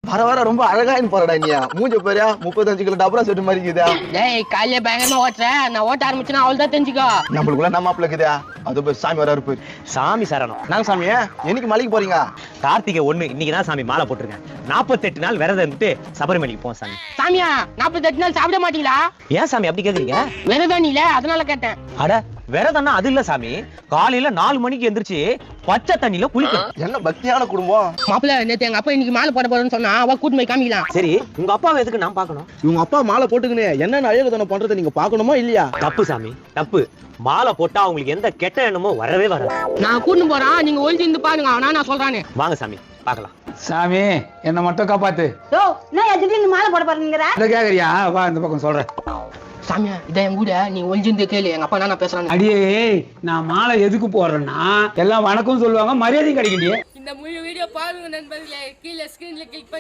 வர ரொம்ப அழகாயின்னு போறடா நீ. மூஞ்ச பாரியா 35 கிலோ டபரா செட்டு மாதிரி இருக்குதா. டேய் காலையில பயங்கரமா ஓட்டுறேன், நான் ஓட்ட ஆரம்பிச்சேன்னா அவள் தான் தெரிஞ்சுக்கோ. நம்மளுக்குள்ள நம்ம மாப்பிள்ள இருக்குதா. அது போய் சாமி வர இருப்பாரு. சாமி சரணம். நாங்க சாமி என்னைக்கு மலைக்கு போறீங்க? கார்த்திகை 1 இன்னைக்கு தான் சாமி மாலை போட்டிருக்கேன். 48 நாள் விரதம் இருந்துட்டு சபரிமலைக்கு போவோம் சாமி. சாமியா 48 நாள் சாப்பிட மாட்டீங்களா? ஏன் சாமி அப்படி கேக்குறீங்க? விரதம் இல்ல அதனால கேட்டேன். அட விரதம்னா அது இல்ல சாமி. காலையில 4 மணிக்கு எந்திரிச்சு பச்சை தண்ணியில குளிக்கணும். என்ன பக்தியான குடும்பம். மாப்பிள்ள நேத்து எங்க அப்பா இன்னைக்கு மாலை போட போறேன்னு சொன்னா அவ கூட்டு போய் காமிக்கலாம். சரி உங்க அப்பாவை எதுக்கு நான் பார்க்கணும்? இவங்க அப்பா மாலை போட்டுக்கினே என்னென்ன அழகுதனம் பண்றதை நீங்க பாக்கணுமா இல்லையா? தப்பு சாமி தப்பு. மாலை போட்டா அவங்களுக்கு எந்த கெட்ட எண்ணமோ வரவே வராது. நான் கூட்டு போறேன், நீங்க ஒளிஞ்சு இருந்து பாருங்க. நான் சொல்றானே. வாங்க சாமி பார்க்கலாம். சாமி என்ன மட்டும் காப்பாத்து. யோ நான் திடீர்னு மாலை போட போறேங்கிற இதை கேக்குறியா? வா இந்த பக்கம் சொல்றேன். சாமியா இதை என் கூட நீ ஒளிஞ்சு இருந்து கேளு. எங்க அப்பா நான் பேசுறானே. அடியே நான் மாலை எதுக்கு போடுறேன்னா எல்லாம் வணக்கம் சொல்லுவாங்க, மரியாதை கிடைக்கலையே. இந்த முழு வீடியோ பாருங்க நண்பர்களே. கீழே ஸ்கிரீன்ல கிளிக்